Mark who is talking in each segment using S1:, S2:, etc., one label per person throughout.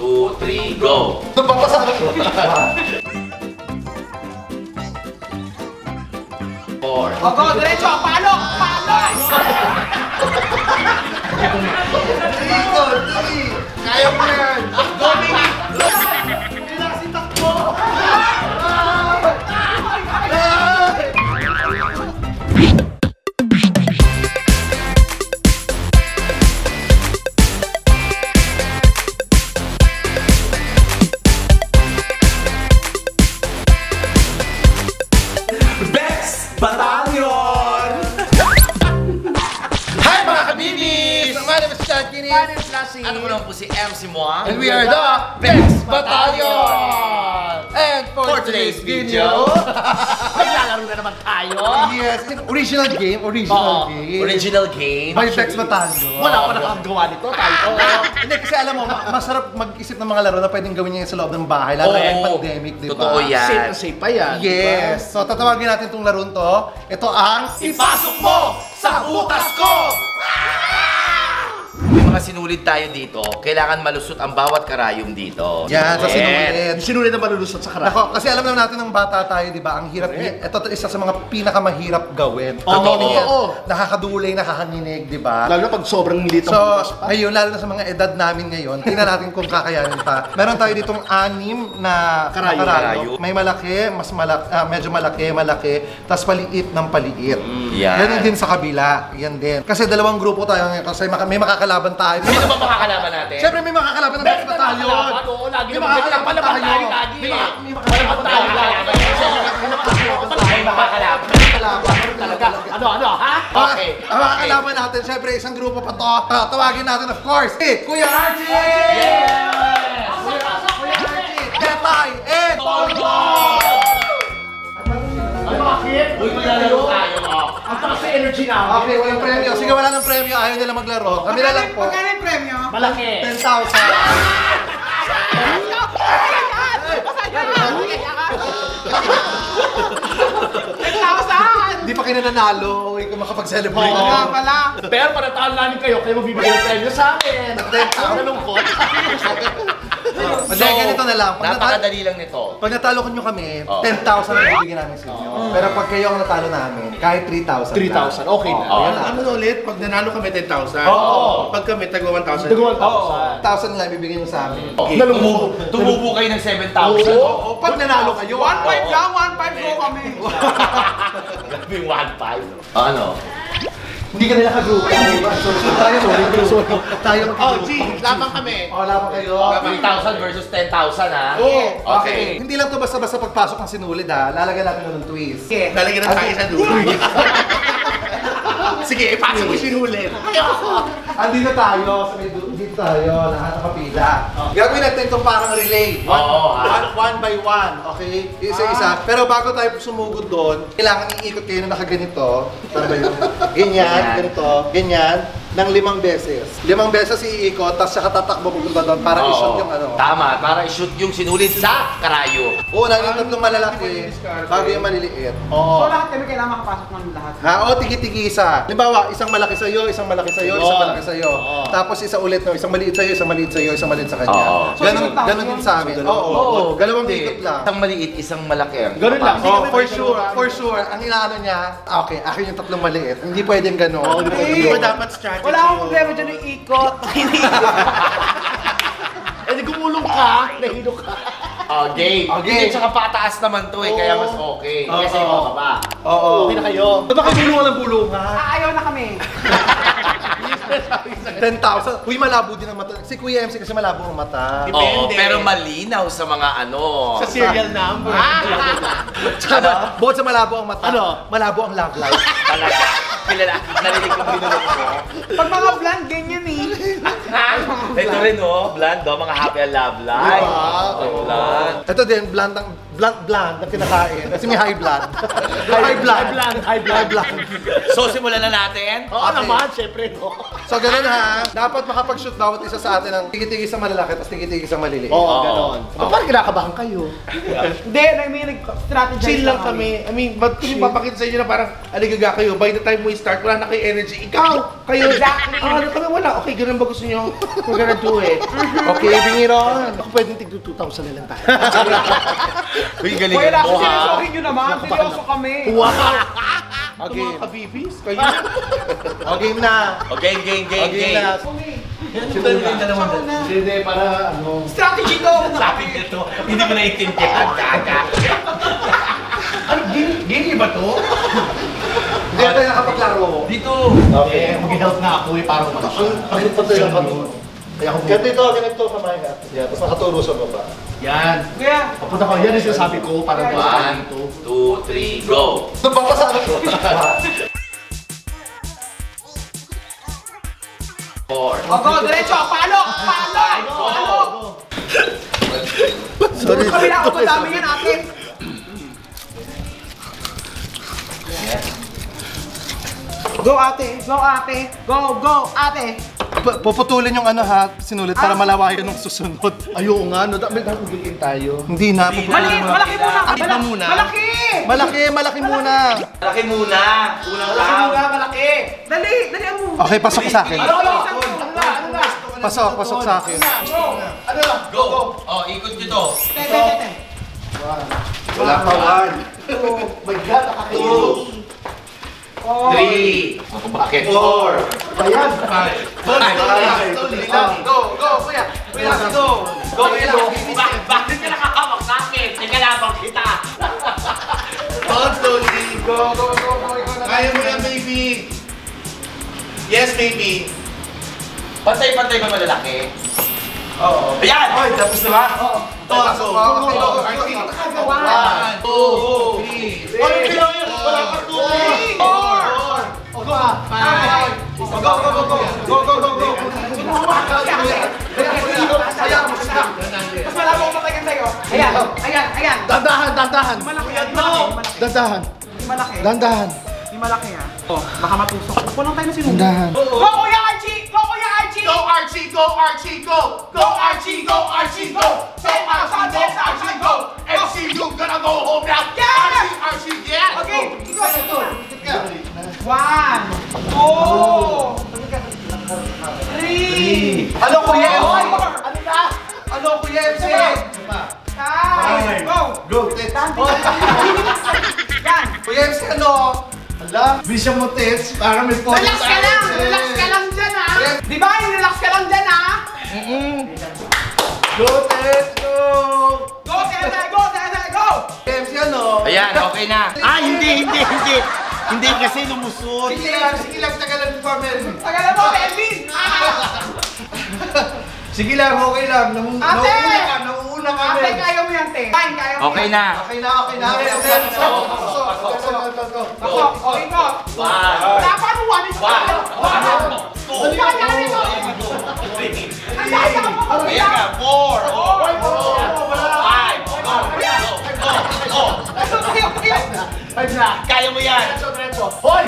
S1: 2, 3, go! Four.
S2: Go, diretso! Palo! Palo!
S3: Iko, Tiki! Kaya mo yan!
S2: Go, Mimi!
S1: Batalyon!
S3: Hi mga kabibis! My name is Chad Kinis.
S2: My name is Lassie.
S1: Ano mo naman po si MC Moa?
S3: And we are the Bex Batalyon! And for today's video,
S2: Maglalaro na naman tayo.
S3: yes, original game, original game.
S1: Original game.
S3: By Bex Batalyon.
S2: Wala pa nakagawa nito tayo.
S3: Hindi, kasi alam mo, masarap mag-isip ng mga laro na pwedeng gawin niya sa loob ng bahay, lalo na yung pandemic, di ba?
S1: Totoo yan.
S2: Safe na safe pa yan.
S3: Yes! So, tatawagin natin itong laro to. Ito ang
S1: Ipasok mo sa butas ko! May mga sinulid tayo dito. Kailangan malusot ang bawat karayom dito.
S3: Yan, sa sinulit.
S2: Sinulit na malulusot sa karami.
S3: Nako, kasi alam naman natin ng bata tayo, di ba? Ang hirap, ito isa sa mga pinakamahirap gawin.
S2: Oo.
S3: Nakakadulay, nakakanginig, di ba?
S2: Lalo na pag sobrang liit
S3: So,
S2: ang butas pa.
S3: ngayon, lalo na sa mga edad namin ngayon, tingnan natin kung kakayanin pa. Meron tayo ditong 6 na
S1: Karayo.
S3: May malaki, mas malaki, medyo malaki, tas paliit ng paliit.
S1: Yan.
S3: Ganun din sa kabila, yan din. Kasi dalawang grupo tayo ngayon, kasi may makakalaban tayo.
S1: Sino ba makakalaban natin?
S3: Siyempre may makakalaban ng Bex Batalyon.
S2: Oo, lagi
S3: May
S2: naman.
S3: makakalaban
S2: Palaban
S3: tayo.
S2: lagi.
S3: May makakalaban
S2: tayo
S3: tayo.
S2: lagi.
S1: May makakalaban.
S2: Talaga. Ano, ha? Okay.
S3: Ang makakalaban natin, siyempre isang grupo pa to. Tawagin natin of course, Kuya Archie!
S1: Yes!
S3: Kuya Archie! Detay! And Tolgo!
S2: Bakit?
S1: Uy, maglalaro tayo.
S2: Ang taas sa energy namin.
S3: Okay, walang premyo. Sige, wala ng premyo. Ayaw nila maglaro. Kami na lang po.
S4: Magkano yung premyo?
S2: Malaki.
S4: 10,000!
S3: Hindi pa kayo nananalo. Huwag ka makapag-celebrate.
S4: Wala pala.
S2: Pero panatalo namin kayo magbibigay ng premyo sa amin. Ang nalungkot.
S3: Hindi, ganito na lang.
S1: Napakadali lang nito.
S3: Pag natalo ko nyo kami,
S1: Oh.
S3: 10,000 ang bibigyan namin sa inyo. Pero pag kayo ang natalo namin, kahit 3,000
S2: 3,000, okay na.
S1: Oo.
S3: Yan lang.
S5: Ano ulit? Pag nanalo kami 10,000.
S2: Oo.
S5: Pag kami tagwa 1,000.
S2: Tagawan pa.
S3: 1,000 lang bibigyan nyo sa amin.
S1: Tumubo kayo ng 7,000.
S3: Oo, pag nanalo kayo,
S4: 1.5 lang, 1.5 go kami.
S1: Grabe yung 1.5. Ano?
S3: hindi ka nila ka-group. Tayo, tayo
S5: Oh, G, laban kami.
S3: Wala pa kayo.
S1: 3,000 versus 10,000 ha?
S3: Oo.
S1: Okay.
S3: Hindi lang to basta-basta pagpasok ng sinulid ha. Lalagyan natin ng twist.
S5: Lalagyan ng tayo sa dulo. Sige, ipasok mo sinulit.
S3: Andito tayo, dito tayo, lahat nakapila. Gagawin natin itong parang relay.
S1: Oo,
S3: One by one, okay? Isa-isa. Pero bago tayo sumugod doon, kailangan iikot kayo na nakaganito. Tama ba yun? Ganyan, ganito, ganyan. Ng 5 beses. 5 beses iikot, tapos saka tatakbo pupunta doon para i-shoot yung ano.
S1: Tama, para i-shoot yung sinulid sa karayo.
S3: Una, yung tatlong malalaki, bago yung maliliit.
S4: So lahat kami kailangan makapasok ng lahat.
S3: Ha? O, tigi-tigisa. Halimbawa, isang malaki sa'yo, isang malaki sa'yo, isang malaki sa'yo. Tapos isa ulit, no? Isang maliit sa'yo, isang maliit sa'yo, isang maliit sa kanya.
S1: Oo.
S3: Ganon din sa amin. Oo. Dalawang ikot lang.
S1: Isang maliit, isang malaki.
S2: Ganun lang.
S3: Oh, for sure. Ang inaano niya, okay, akin yung tatlong maliit. Hindi pwedeng gano'n.
S5: Hindi ba dapat strategy?
S4: Wala akong problema dyan yung ikot.
S2: Eh di gumulong ka, nahilo ka.
S1: Game.
S3: Okay.
S1: Hindi, tsaka pataas naman to eh, kaya mas okay. Kasi ikaw ka ba?
S3: Oo.
S2: Okay na kayo.
S3: Ba't ba kayo bulungan ng bulungan?
S4: Ayaw na kami.
S3: 10,000. Uy, malabo din ang mata. Si Kuya MC kasi malabo ang mata.
S1: Oo,
S5: Depende.
S1: pero malinaw sa mga ano.
S5: Sa serial number.
S3: Tsaka, bukod sa malabo ang mata,
S2: Ano?
S3: malabo ang love life.
S1: Talaga. Kilala, narinig ko binulog ko.
S4: Pag mga blonde, ganyan eh.
S1: Ito rin oh, blonde oh, mga happy and love life. Oh, blonde.
S3: Ito din, bland ang kinakain. Kasi may high blood. high blood.
S2: High blood.
S3: High blood.
S1: So, simulan na natin.
S2: Oo
S3: Okay.
S2: naman, syempre no.
S3: So ganun ha, dapat makapag-shoot bawat isa sa atin ng tigit-tigit sa malalaki tapos tigit-tigit sa maliliit.
S2: Oo, ganon. Parang kinakabahan kayo.
S4: Hindi, may nag-strategize
S5: Chill lang kami. I mean, ba't kung papakita sa inyo na parang aligaga kayo, by the time we start, wala na kayo energy. Ikaw! Kayo!
S4: Exactly.
S5: Ano kami wala? Okay, ganun ba gusto nyo? We're gonna do it.
S3: Okay, bingiron.
S2: Ako pwedeng tig 2,000 na lang tayo.
S1: Uy, galing.
S4: Wala,
S1: mo, ha?
S4: seryosohin nyo naman. Seryoso kami.
S5: Wow!
S3: Okay.
S5: Mga kabibis, kayo.
S3: Okay na.
S1: Okay, game.
S3: Okay na.
S2: Hindi, para ano.
S4: Strategy to.
S1: Sabi nito, hindi ko naiintindihan. Gaga.
S5: Ano, gini ba to?
S3: Hindi tayo nakapaglaro.
S1: Dito.
S2: Okay, mag-help na ako eh, para umaksyon.
S3: Ang patay lang kami.
S2: Kaya ako
S3: Ganito kamay nga. Yan, tapos nakaturo sa baba.
S2: Yan.
S4: Kaya,
S2: Papunta ko, yan yung sinasabi ko, para
S1: One,
S2: dito.
S1: 2, 3, go.
S3: Nababasa ako.
S1: 4.
S4: o go, diretso. Palo.
S3: Sorry.
S4: Kabila ako, madami yan ate. Go ate. Go ate.
S3: Puputulin yung ano ha, sinulit para malawayan ng susunod.
S2: Ayoko nga, no, dami nagugulin tayo.
S3: Hindi na, puputulin mo.
S4: Malaki muna.
S5: Iba muna.
S4: Malaki.
S3: Malaki muna.
S1: Malaki muna. Unang round.
S4: Malaki. Dali mo.
S3: Okay, pasok sa akin.
S4: Ano na?
S3: Pasok sa akin.
S1: Go. Oh, ikot nyo to.
S4: Tete.
S3: Wala pa, one.
S2: Oh my God, nakakayo.
S1: 3.
S5: Bakit?
S1: 4.
S2: Ayan.
S1: 5. Go, kuya. Kuya, go. Go, kuya. Bakit ka nakahawak sa akin? Nagalabang kita.
S5: Slowly. Go. Kaya mo yan, baby. Yes, baby.
S1: Pantay-pantay ba malalaki?
S5: Oo.
S1: Ayan!
S5: Ay, tapos na ba? Oo.
S3: Pasok, okay.
S5: 1, 2, 3.
S1: Ano kailangan yun? Wala pa 2, 3, 4.
S2: Go ah.
S1: 5. Go.
S4: Mas malabo ko matagan sa'yo. Ayan.
S2: Dandahan.
S4: Malaki.
S2: Dandahan.
S4: Dandahan. Di malaki ha. Oh, baka matusok. Kulang tayo na sinunod.
S3: Dandahan.
S4: Go Kuya Archie!
S5: Go, Archie! Go! Go, Archie, go! Go, Archie, go! MCU gonna go home now! Archie, yeah!
S4: Okay, ito. 1, 2, 3.
S3: Ano kuya?
S4: Ano kuya MC? Go! Yan!
S3: Kuya MC, ano?
S2: Ala, bisya mo tits, para may photo
S4: Relax ka lang dyan ha! Di ba? Relax ka lang dyan ha!
S2: Go tits, go!
S4: Go! Go!
S3: Kuya MC, ano?
S1: Ayan, okay na.
S5: Hindi. Hindi kasi lumusot.
S3: Sige lang, tagalan mo pa, Melvin.
S4: Tagalan mo, Melvin!
S2: Sige lang, okay lang.
S4: Ate!
S2: Nauuna ka,
S4: Ate, kaya mo yan, te. Kaya mo
S1: Okay
S4: yan.
S1: na.
S3: Okay na.
S4: Ako, okay ko. Dapat mo, one is Ang daya nito! Ang daya mo,
S1: Ayan ka, 4. 5. Kaya mo yan.
S2: Hoy!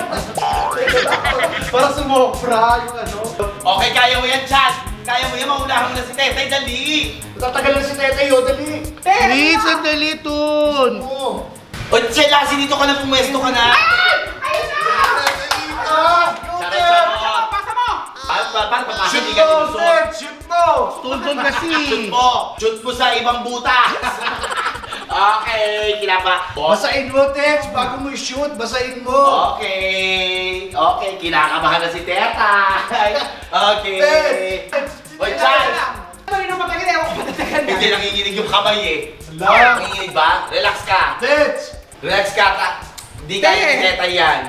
S3: Para sumobra yung ano.
S1: Okay, kaya mo yan, Chad. Kaya mo yan, maunahan mo na si Tetay, dali.
S2: Tatagal na si Tete yun, dali!
S5: Please, sandali, Tun.
S2: Oo!
S1: O, Chelsea, dito ka na, pumwesto ka na.
S4: Ayun na! Pasa mo!
S1: Paano papasok?
S2: Shoot
S1: Hindi ka
S2: mo,
S1: sinusot.
S2: Ted! Shoot mo!
S5: Tun kasi.
S1: Shoot mo sa ibang butas. Okay, kinapa.
S2: Basahin mo, Ted! Bago mo i-shoot, basahin mo!
S1: Okay, kinakabahan na si Tetay. Okay. Hoy, Chad.
S4: Tuloy na matagal eh. Ako patatagal na.
S1: Hindi nanginginig yung kamay eh.
S2: Ala.
S1: Nanginginig ba? Relax ka.
S2: Ted!
S1: Relax ka. Hindi kaya ni Tetay yan.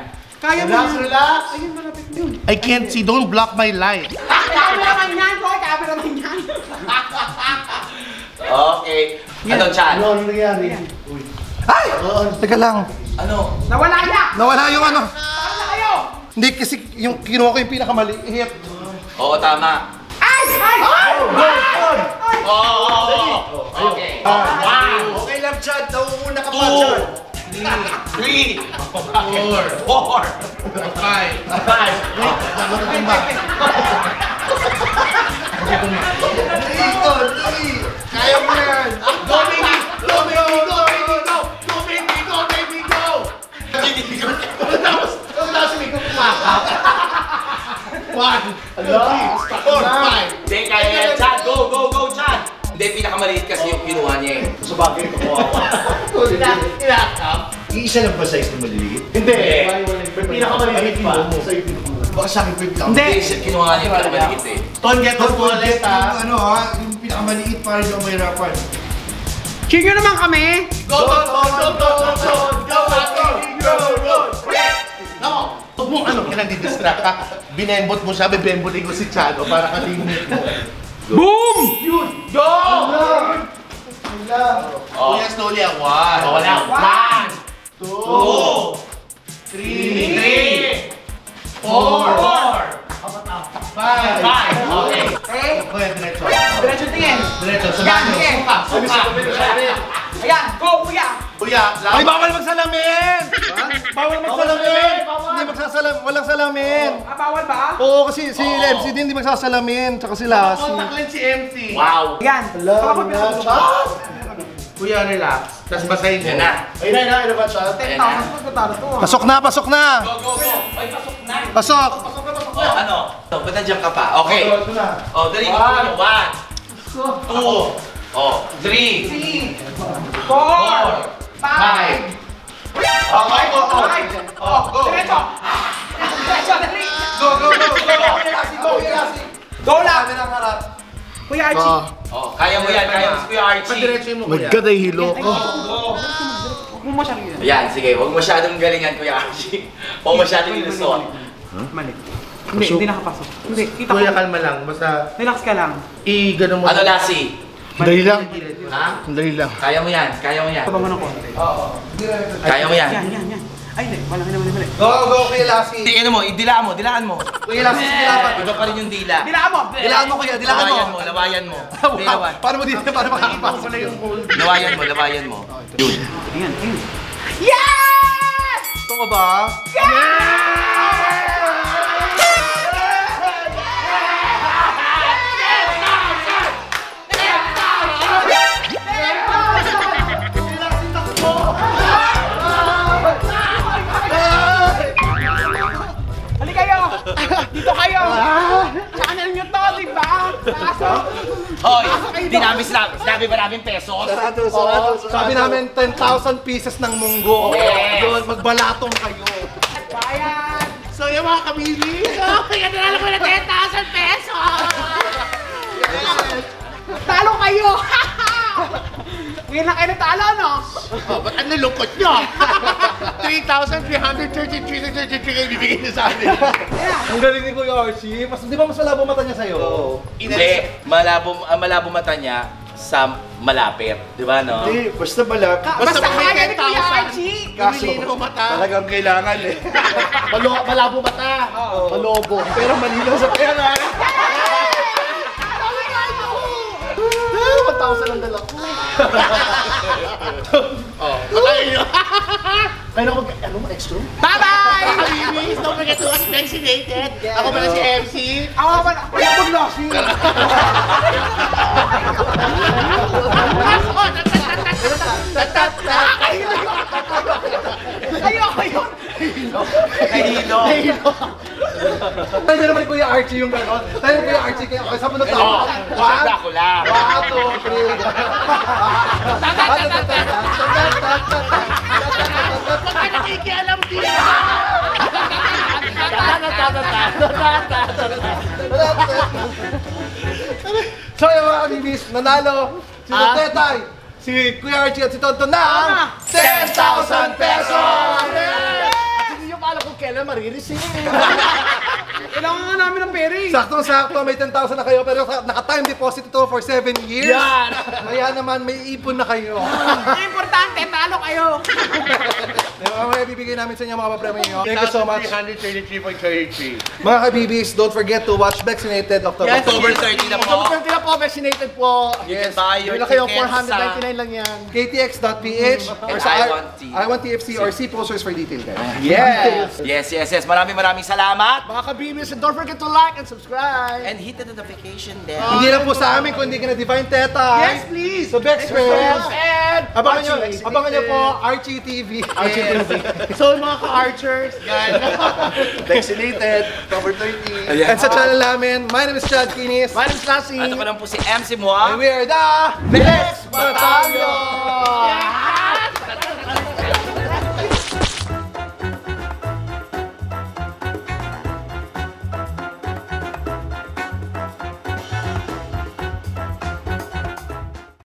S4: Kaya mo
S2: Relax,
S4: yan.
S2: relax!
S4: Ayun, malapit yun.
S5: I can't see. Don't block my light.
S4: Kaya mo naman yan, Koy. Kaya mo naman yan.
S1: Okay. Ano, Chad?
S2: Ano nangyari? Uy.
S3: Ay! Teka lang.
S1: Ano?
S4: Nawala na!
S3: Nawala yung ano.
S4: Saan na kayo?
S3: Hindi kasi yung kinuha ko yung pinakamaliit.
S1: Oo, tama.
S4: Ay!
S1: Oo. Okay.
S2: Okay lang, Chad. Nauuna ka pa, Chad.
S1: 3, 4, 5.
S3: Kaya mo yan!
S5: Go, baby! Go, baby! Go, baby! Go! Go, baby! Go, baby! Go! Tapos si Miko kumakap. 1, 2, 3, 4, 5.
S1: Hindi, kaya yan, Chad. Go, go, go, Chad. Hindi, pinakamaliit kasi yung kinuha niya eh.
S2: Sa bagay, kukuha ko.
S6: Iisa lang ba size na maliliit?
S2: Hindi. May pinakamaliit pa. Sa YouTube.
S6: Baka sa akin 50 lang.
S1: Hindi, kinuha niya yung pinakamaliit eh.
S2: Ton, get the smallest ha.
S6: Yung ano ha, yung pinakamaliit para hindi ako mahirapan.
S4: Cheer nyo naman kami!
S5: Go, go, go, go, go, go, go, go, go, go, go. Huwag mo ano, kinang-distract ka. Binembot mo siya, bibembotin ko si Chad o para kalimit mo.
S4: Boom!
S5: Go!
S1: Oh.
S5: Kuya, slowly ah. 1.
S1: Wala. 1, 2, 3, 4, 5. Okay.
S5: Kuya, diretso.
S4: Diretso tingin!
S5: Diretso,
S4: Yan,
S5: sabahan mo.
S4: sige!
S5: Suka.
S4: Ayan, go kuya!
S5: Kuya,
S3: Ay, bawal magsalamin! Bawal magsalamin! Hindi walang salamin.
S4: Ah, bawal ba?
S3: Oo, kasi si MC din hindi magsasalamin. Tsaka si Lassie.
S5: Contact lens si MC.
S1: Wow.
S4: Ayan! Baka
S5: Kuya, relax. Tapos basahin mo.
S1: Yan na.
S2: Ayun na, ano ba siya?
S4: 10,000 pagkatalo to ah.
S3: Pasok na, pasok na!
S1: Go, go, go. Ay, pasok na.
S3: Pasok!
S1: Oh, ano? Oh, ba't nandiyan ka pa? Okay. Oh, dali mo. 1, 2, oh, 3,
S4: 4, 5,
S1: Okay, go, go.
S4: Oh, go! Diretso! Diretso, dali!
S3: Go, go, go! Go, Lassie!
S4: Go lang!
S3: Sabi ng harap.
S4: Kuya Archie!
S1: Oh, kaya mo yan. Kaya mo si Kuya Archie.
S5: Padiretso mo, kuya.
S3: ay hilo ko.
S4: Huwag mo masyadong yun.
S1: Ayan, sige. Huwag masyadong galingan, Kuya Archie. Huwag masyadong ilusot.
S4: Mali. Hindi nakapasok. Hindi, kita ko.
S5: Kuya, kalma lang. Basta
S4: Relax ka lang.
S5: i-gano mo.
S1: Ano, Lassie?
S3: Dali lang.
S1: Ha?
S3: Dali lang.
S1: Kaya mo yan. Kaya mo yan.
S4: Baba mo ng konti.
S1: Kaya mo yan.
S4: Yan. Ay, hindi. Mali.
S3: Go, go, Kuya Lassie.
S1: Ano mo, dilaan mo, dilaan mo.
S3: Kuya Lassie, sige laban.
S1: Iba pa rin yung dila.
S4: Dilaan mo!
S3: Dilaan mo, Kuya, dilaan mo.
S1: Lawayan mo. Hindi, lawan.
S3: Paano mo dito? Paano makakapasok?
S5: Wala yung goal.
S1: Lawayan mo. Yun.
S4: Ayan. Yes!
S3: Ito ka ba?
S4: Halika kayo! Dito kayo! Channel nyo to, di ba? Kaso,
S1: Hoy, hindi namin sinabi ba namin pesos?
S3: Sabi namin 10,000 pieces ng munggo.
S1: Yes.
S3: Doon, magbalatong kayo.
S4: bayan!
S5: So yung mga kamili.
S4: Kaya nanalo ko na 10,000 pesos! Talo kayo! Ngayon lang kayo natalo, no?
S5: Oh, ba't ang nalungkot nyo? 3,333 kayo bibigay niyo sa amin.
S3: Ang galing ni Kuya Archie. Di ba mas malabo mata niya sa'yo?
S1: Hindi, malabo mata niya sa malapit. Di ba, no?
S6: Hindi, basta pala.
S4: Basta kaya ni Kuya Archie!
S5: Malinaw mata.
S6: Talagang kailangan eh.
S2: Malabo mata. Malobo.
S6: Pero malinaw sa pera.
S2: 1,000 ang dala ko.
S5: Patayin nyo.
S2: Kaya ako extra?
S4: Bye-bye!
S5: Please don't forget to watch Vaccinated. Ako pala si MC.
S4: Ako pala, wala pag lossy! Ayoko yun!
S1: Kahilo.
S3: Tayo naman ni Kuya Archie yung gano'n. Tayo ni Kuya Archie kayo. Okay, saan mo
S1: Ano?
S3: natawa?
S1: Dracula.
S3: 1, 2, 3.
S5: Nakikialam din.
S3: So yung mga kabibis, nanalo si Tetay, si Kuya Archie at si Tonton ng 10,000 pesos!
S2: At hindi nyo pa alam kung kailan marireceive.
S4: Kailangan nga namin ng pera eh.
S3: Saktong-sakto, may 10,000 na kayo, pero naka-time deposit ito for 7 years.
S2: Yan!
S3: Kaya naman, may ipon na kayo.
S4: Importante, talo kayo.
S3: Mamaya bibigay namin sa inyo mga papremyo nyo. Thank you so much.
S5: 133.33.
S3: Mga kabibis, don't forget to watch Vaccinated October.
S1: October 30 na po.
S2: October 30 na po, vaccinated po.
S1: You can buy your
S2: Bila kayo,
S1: tickets sa
S2: 499 lang yan.
S3: KTX.ph or
S1: And
S3: sa
S1: I Want
S3: I1TFC or C Posters for detail, guys.
S2: Yes!
S1: Yes. Maraming salamat.
S2: Mga kabibis, and don't forget to like and subscribe.
S1: And hit the notification bell.
S3: Hindi lang po sa amin, kundi kina Divine Teta.
S2: Yes, please!
S3: So, Bex Friends.
S2: And
S3: Abangan nyo po, Archie TV.
S2: So, mga ka-archers, yan.
S6: Vaccinated. October 30.
S3: And sa channel namin, my name is Chad Kinis.
S2: My name is Lassie.
S1: At ako lang po si MC Moa.
S3: And we are the
S2: Best Batalyon!